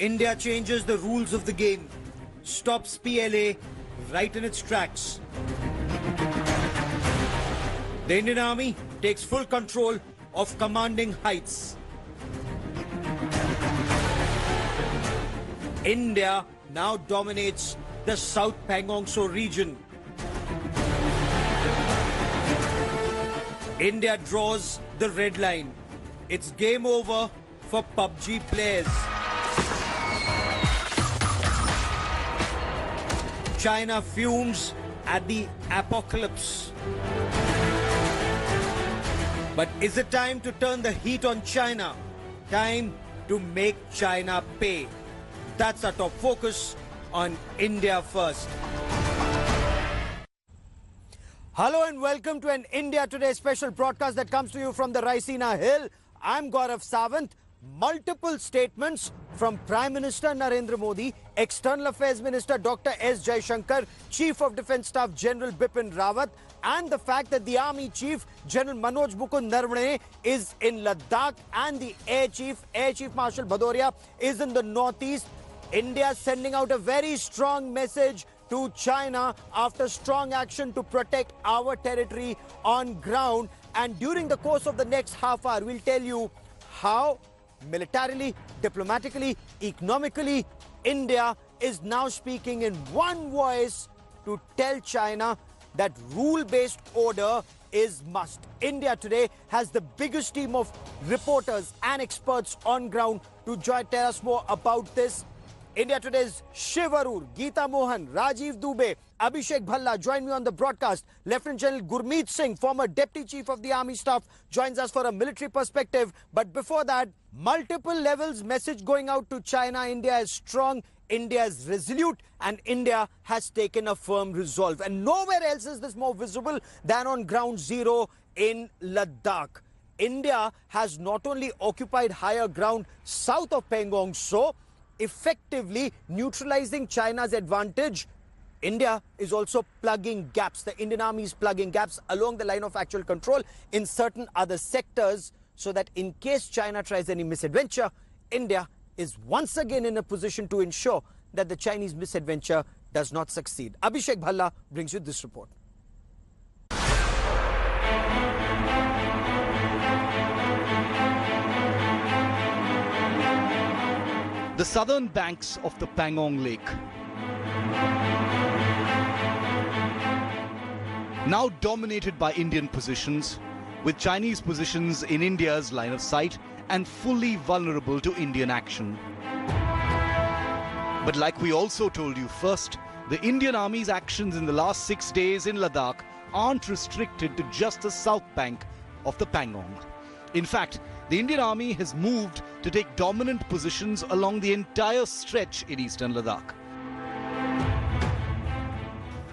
India changes the rules of the game, stops PLA right in its tracks. The Indian Army takes full control of commanding heights. India now dominates the South Pangong Tso region. India draws the red line. It's game over for PUBG players. China fumes at the apocalypse. But is it time to turn the heat on China? Time to make China pay. That's our top focus on India First. Hello and welcome to an India Today special broadcast that comes to you from the Raisina Hill. I'm Gaurav Sawant. Multiple statements from Prime Minister Narendra Modi, External Affairs Minister Dr. S. Jaishankar, Chief of Defence Staff General Bipin Rawat, and the fact that the Army Chief General Manoj Mukund Naravane is in Ladakh and the Air Chief Marshal Bhadoria is in the northeast. India sending out a very strong message to China after strong action to protect our territory on ground. And during the course of the next half hour, we'll tell you how militarily, diplomatically, economically, India is now speaking in one voice to tell China that rule-based order is must. India Today has the biggest team of reporters and experts on ground to tell us more about this. India Today's Shiv Arur, Geeta Mohan, Rajiv Dubey, Abhishek Bhalla join me on the broadcast. Lieutenant General Gurmeet Singh, former Deputy Chief of the Army Staff, joins us for a military perspective. But before that, multiple levels message going out to China. India is strong, India is resolute, and India has taken a firm resolve. And nowhere else is this more visible than on ground zero in Ladakh. India has not only occupied higher ground south of Pangong Tso, effectively neutralizing China's advantage. India is also plugging gaps. The Indian Army is plugging gaps along the line of actual control in certain other sectors so that in case China tries any misadventure, India is once again in a position to ensure that the Chinese misadventure does not succeed. Abhishek Bhalla brings you this report. The southern banks of the Pangong Lake, now dominated by Indian positions, with Chinese positions in India's line of sight and fully vulnerable to Indian action. But like we also told you first, the Indian Army's actions in the last 6 days in Ladakh aren't restricted to just the south bank of the Pangong. In fact, the Indian Army has moved to take dominant positions along the entire stretch in eastern Ladakh.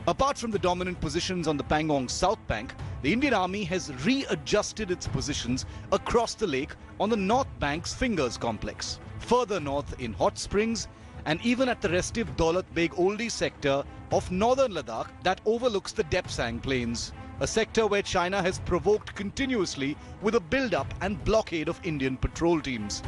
Apart from the dominant positions on the Pangong South Bank, the Indian Army has readjusted its positions across the lake on the North Bank's Fingers complex, further north in Hot Springs, and even at the restive Daulat Beg Oldie sector of northern Ladakh that overlooks the Depsang Plains, a sector where China has provoked continuously with a build-up and blockade of Indian patrol teams.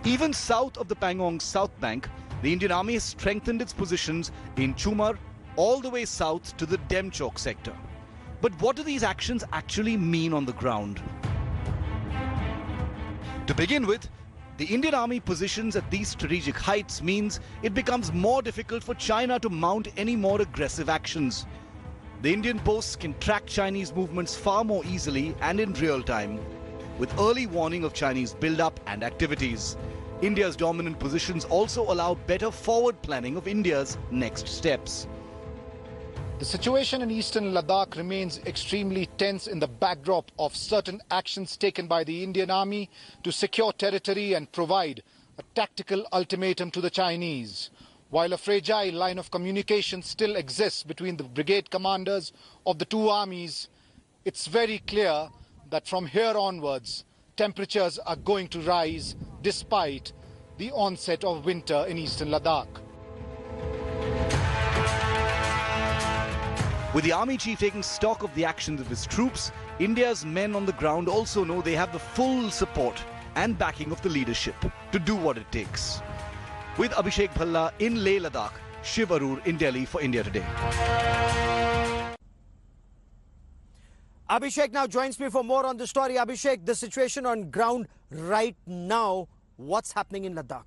Even south of the Pangong South Bank, the Indian Army has strengthened its positions in Chumar all the way south to the Demchok sector. But what do these actions actually mean on the ground? To begin with, the Indian Army positions at these strategic heights means it becomes more difficult for China to mount any more aggressive actions. The Indian posts can track Chinese movements far more easily and in real time, with early warning of Chinese build-up and activities. India's dominant positions also allow better forward planning of India's next steps. The situation in eastern Ladakh remains extremely tense in the backdrop of certain actions taken by the Indian Army to secure territory and provide a tactical ultimatum to the Chinese. While a fragile line of communication still exists between the brigade commanders of the two armies, it's very clear that from here onwards, temperatures are going to rise despite the onset of winter in eastern Ladakh. With the Army Chief taking stock of the actions of his troops, India's men on the ground also know they have the full support and backing of the leadership to do what it takes. With Abhishek Bhalla in Leh, Ladakh, Shiv Arur in Delhi for India Today. Abhishek now joins me for more on the story. Abhishek, the situation on ground right now, what's happening in Ladakh?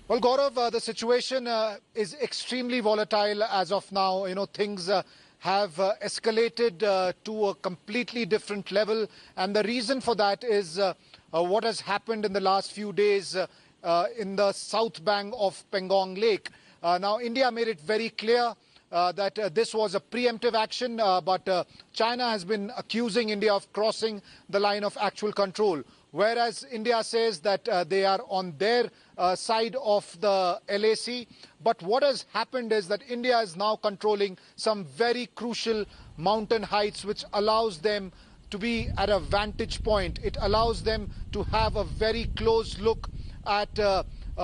Well, Gaurav, the situation is extremely volatile as of now. Things have escalated to a completely different level. And the reason for that is what has happened in the last few days in the south bank of Pangong Lake. Now, India made it very clear that this was a preemptive action, but China has been accusing India of crossing the line of actual control. Whereas India says that they are on their side of the LAC. But what has happened is that India is now controlling some very crucial mountain heights, which allows them to be at a vantage point. It allows them to have a very close look at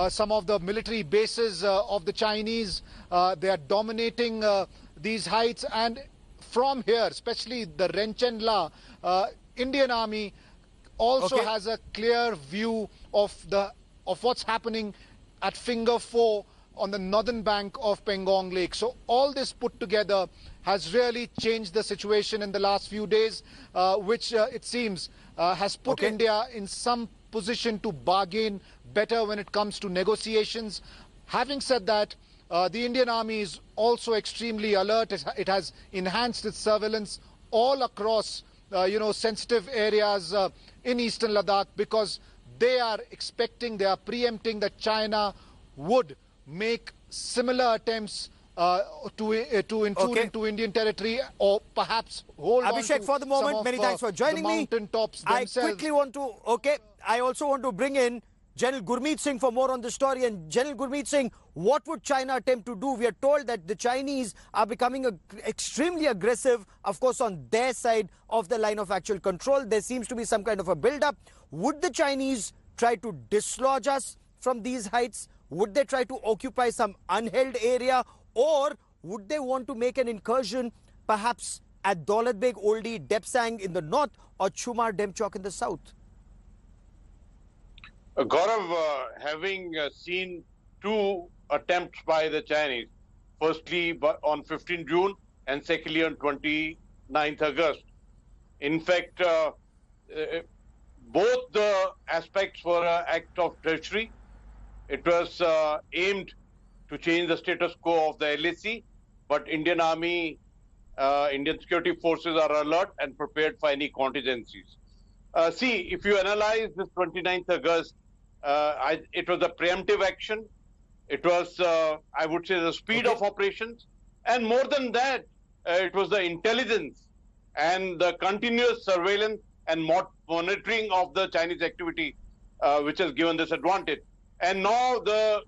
some of the military bases of the Chinese. They are dominating these heights. And from here, especially the Renchen La, Indian Army also has a clear view of what's happening at Finger 4 on the northern bank of Pangong Lake. So all this put together has really changed the situation in the last few days, which it seems has put India in some position to bargain better when it comes to negotiations. Having said that, the Indian Army is also extremely alert. It has enhanced its surveillance all across sensitive areas in eastern Ladakh, because they are expecting, they are preempting that China would make similar attempts to intrude into Indian territory, or perhaps hold on to Abhishek, for the moment, some of, many thanks for joining me. Mountain tops themselves. I quickly want to, I also want to bring in General Gurmeet Singh for more on the story. And General Gurmeet Singh, what would China attempt to do? We are told that the Chinese are becoming extremely aggressive, of course, on their side of the line of actual control. There seems to be some kind of a build-up. Would the Chinese try to dislodge us from these heights? Would they try to occupy some unheld area? Or would they want to make an incursion, perhaps at Daulat Beg Oldie, Depsang in the north, or Chumar Demchok in the south? Gaurav, having seen two attempts by the Chinese, firstly on 15 June and secondly on 29th August. In fact, both the aspects were an act of treachery. It was aimed to change the status quo of the LAC, but Indian Army, Indian security forces are alert and prepared for any contingencies. See, if you analyze this 29th August, it was a preemptive action. It was, I would say, the speed of operations. And more than that, it was the intelligence and the continuous surveillance and monitoring of the Chinese activity, which has given this advantage. And now the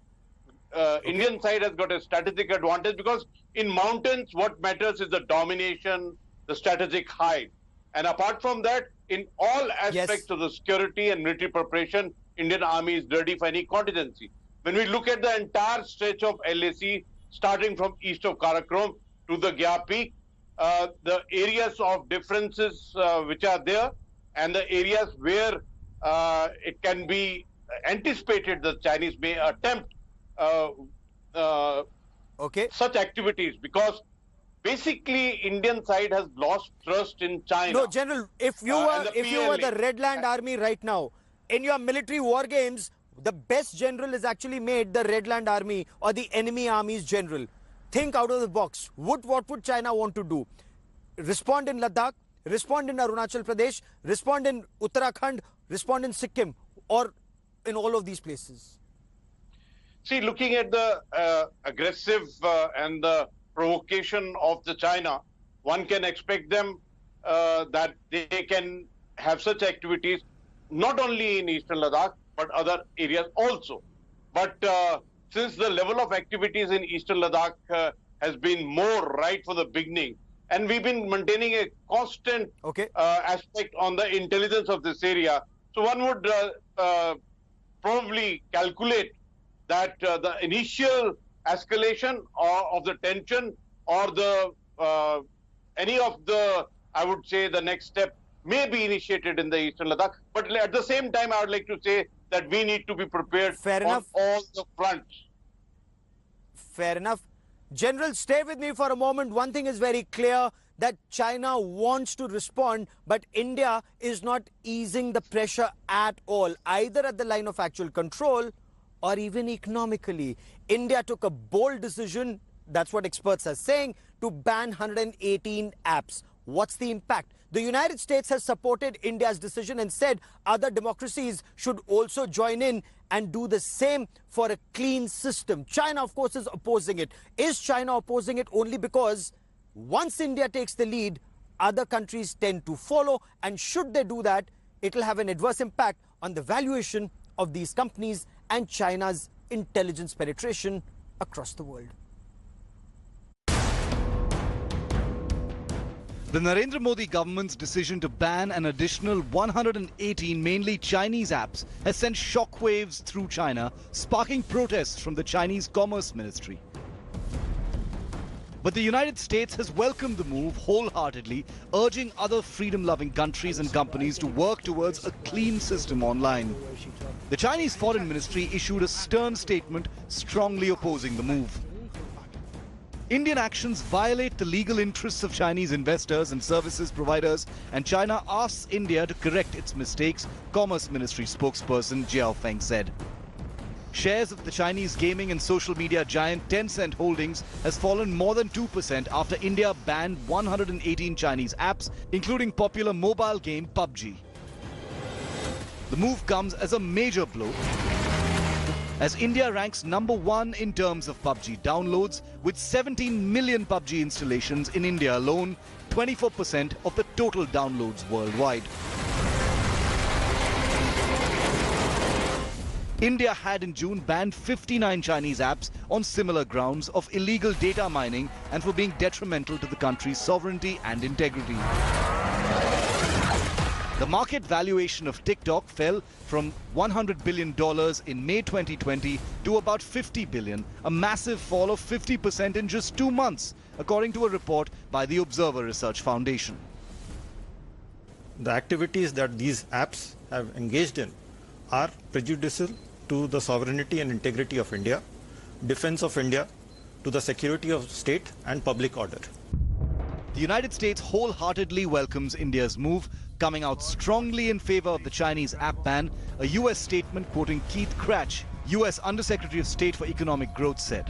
Indian side has got a strategic advantage, because in mountains, what matters is the domination, the strategic height. And apart from that, in all aspects of the security and military preparation, Indian Army is ready for any contingency. When we look at the entire stretch of LAC, starting from east of Karakoram to the Gya Peak, the areas of differences which are there, and the areas where it can be anticipated the Chinese may attempt such activities, because basically Indian side has lost trust in China. No, General, if you were the Red Land Army right now, in your military war games, the best general is actually made the Red Land Army or the enemy army's general. Think out of the box. What would China want to do? Respond in Ladakh, respond in Arunachal Pradesh, respond in Uttarakhand, respond in Sikkim, or in all of these places? See, looking at the aggressive and the provocation of the China, one can expect them that they can have such activities not only in eastern Ladakh, but other areas also. But since the level of activities in eastern Ladakh has been more right from the beginning, and we've been maintaining a constant aspect on the intelligence of this area, so one would probably calculate that the initial escalation of the tension, or the any of the, I would say, the next step may be initiated in the eastern Ladakh. But at the same time, I would like to say that we need to be prepared Fair on enough. all the fronts. Fair enough. General, stay with me for a moment. One thing is very clear, that China wants to respond, but India is not easing the pressure at all, either at the line of actual control or even economically. India took a bold decision, that's what experts are saying, to ban 118 apps. What's the impact? The United States has supported India's decision and said other democracies should also join in and do the same for a clean system. China, of course, is opposing it. Is China opposing it only because once India takes the lead, other countries tend to follow, and should they do that, it will have an adverse impact on the valuation of these companies and China's intelligence penetration across the world. The Narendra Modi government's decision to ban an additional 118 mainly Chinese apps has sent shockwaves through China, sparking protests from the Chinese Commerce Ministry. But the United States has welcomed the move wholeheartedly, urging other freedom-loving countries and companies to work towards a clean system online. The Chinese Foreign Ministry issued a stern statement strongly opposing the move. Indian actions violate the legal interests of Chinese investors and services providers, and China asks India to correct its mistakes, Commerce Ministry spokesperson Jiao Feng said. Shares of the Chinese gaming and social media giant Tencent Holdings has fallen more than 2% after India banned 118 Chinese apps, including popular mobile game PUBG. The move comes as a major blow, as India ranks #1 in terms of PUBG downloads, with 17 million PUBG installations in India alone, 24% of the total downloads worldwide. India had in June banned 59 Chinese apps on similar grounds of illegal data mining and for being detrimental to the country's sovereignty and integrity. The market valuation of TikTok fell from $100 billion in May 2020 to about $50 billion, a massive fall of 50% in just 2 months, according to a report by the Observer Research Foundation. The activities that these apps have engaged in are prejudicial to the sovereignty and integrity of India, defense of India, to the security of state and public order. The United States wholeheartedly welcomes India's move, coming out strongly in favor of the Chinese app ban. A US statement quoting Keith Krach, US Undersecretary of State for Economic Growth, said,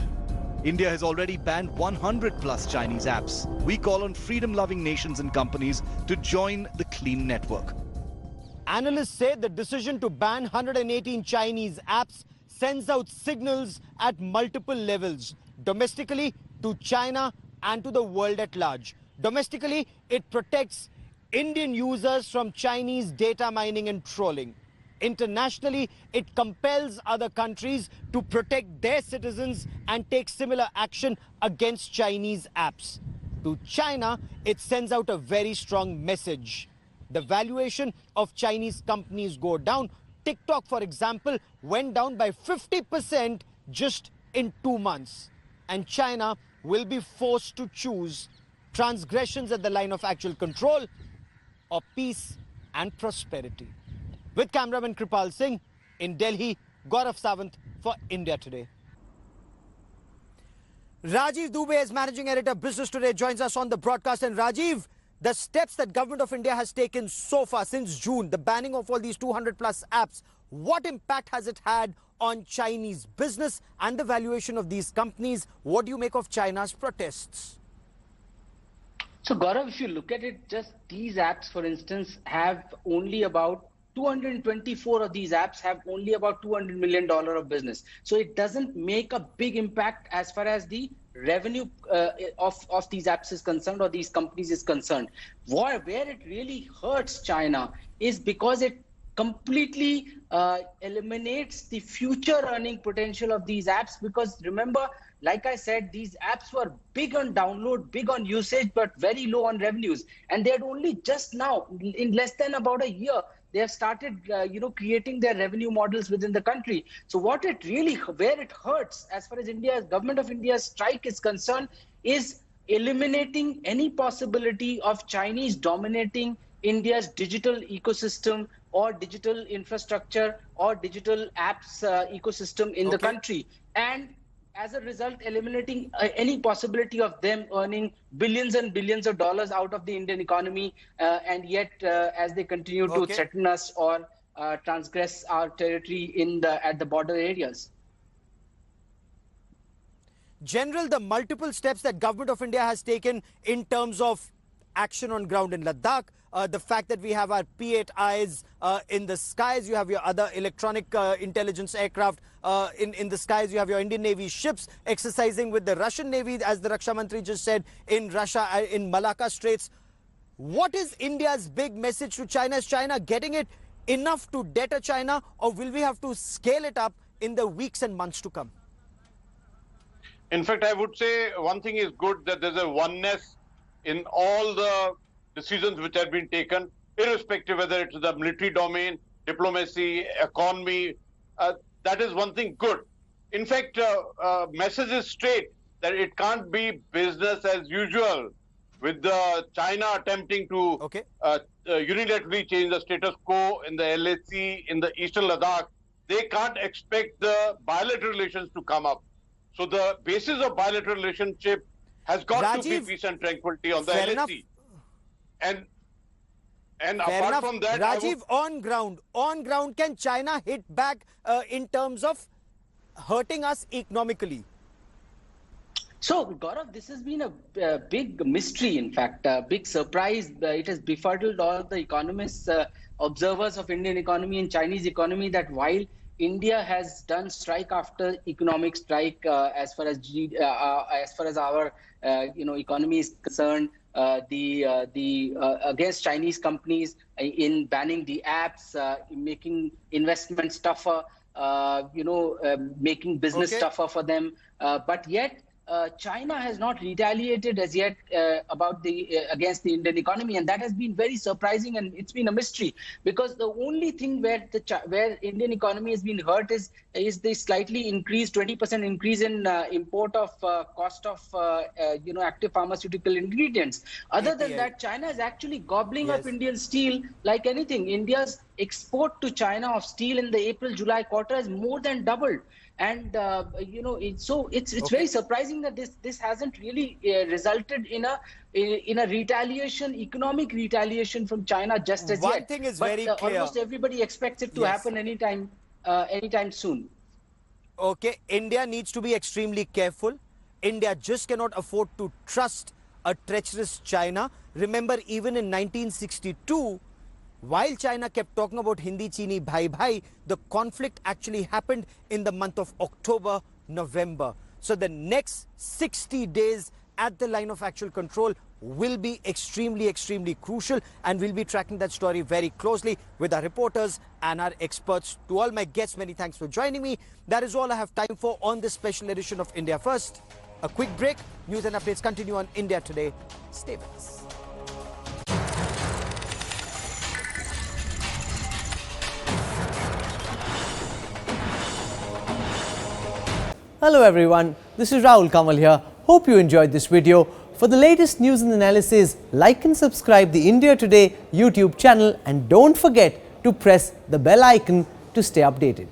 India has already banned 100+ Chinese apps. We call on freedom-loving nations and companies to join the clean network. Analysts say the decision to ban 118 Chinese apps sends out signals at multiple levels, domestically, to China, and to the world at large. Domestically, it protects Indian users from Chinese data mining and trolling. Internationally, it compels other countries to protect their citizens and take similar action against Chinese apps. To China, it sends out a very strong message. The valuation of Chinese companies go down. TikTok, for example, went down by 50% just in 2 months. And China will be forced to choose transgressions at the line of actual control or peace and prosperity. With cameraman Kripal Singh in Delhi, Gaurav Sawant for India Today. Rajiv Dubey, as Managing Editor, Business Today, joins us on the broadcast. And Rajiv, the steps that Government of India has taken so far since June, the banning of all these 200+ apps, what impact has it had on Chinese business and the valuation of these companies? What do you make of China's protests? So Gaurav, if you look at it, just these apps, for instance, have only about 224 of these apps have only about $200 million of business. So it doesn't make a big impact as far as the revenue of these apps is concerned, or these companies is concerned. Where it really hurts China is because it completely eliminates the future earning potential of these apps. Because remember, like I said, these apps were big on download, big on usage, but very low on revenues. And they had only just now, in less than about a year, they have started, creating their revenue models within the country. So where it hurts, as far as Government of India's strike is concerned, is eliminating any possibility of Chinese dominating India's digital ecosystem or digital infrastructure or digital apps ecosystem in the country, and as a result eliminating any possibility of them earning billions and billions of dollars out of the Indian economy, and yet as they continue to threaten us or transgress our territory at the border areas. General, the multiple steps that Government of India has taken in terms of action on ground in Ladakh, the fact that we have our P-8Is in the skies, you have your other electronic intelligence aircraft in the skies, you have your Indian Navy ships exercising with the Russian Navy, as the Raksha Mantri just said, in Russia, in Malacca Straits. What is India's big message to China? Is China getting it enough to deter China, or will we have to scale it up in the weeks and months to come? In fact, I would say one thing is good, that there's a oneness in all the decisions which have been taken, irrespective whether it's the military domain, diplomacy, economy. That is one thing good. In fact, message is straight that it can't be business as usual with China attempting to unilaterally change the status quo in the LAC, in the eastern Ladakh. They can't expect the bilateral relations to come up. So the basis of bilateral relationship has got to be peace and tranquility on the LAC. And apart from that, Rajiv, on ground, can China hit back in terms of hurting us economically? So, Gaurav, this has been a big mystery, in fact, a big surprise. It has befuddled all the economists, observers of Indian economy and Chinese economy, that while India has done strike after economic strike as far as our economy is concerned, against Chinese companies in banning the apps, making investments tougher, making business tougher for them, but yet China has not retaliated as yet against the Indian economy, and that has been very surprising, and it's been a mystery, because the only thing where Indian economy has been hurt is the slightly increased 20% increase in import of cost of active pharmaceutical ingredients. Other than that, China is actually gobbling up Indian steel like anything. India's export to China of steel in the April-July quarter has more than doubled. And it's very surprising that this hasn't really resulted in a retaliation, economic retaliation from China just as yet. One thing is very clear. Almost everybody expects it to happen anytime soon. Okay, India needs to be extremely careful. India just cannot afford to trust a treacherous China. Remember, even in 1962. While China kept talking about Hindi Chini Bhai Bhai, the conflict actually happened in the month of October, November. So the next 60 days at the line of actual control will be extremely, extremely crucial, and we'll be tracking that story very closely with our reporters and our experts. To all my guests, many thanks for joining me. That is all I have time for on this special edition of India First. A quick break. News and updates continue on India Today. Stay with us. Hello everyone, this is Rahul Kamal here. Hope you enjoyed this video. For the latest news and analysis, like and subscribe the India Today YouTube channel, and don't forget to press the bell icon to stay updated.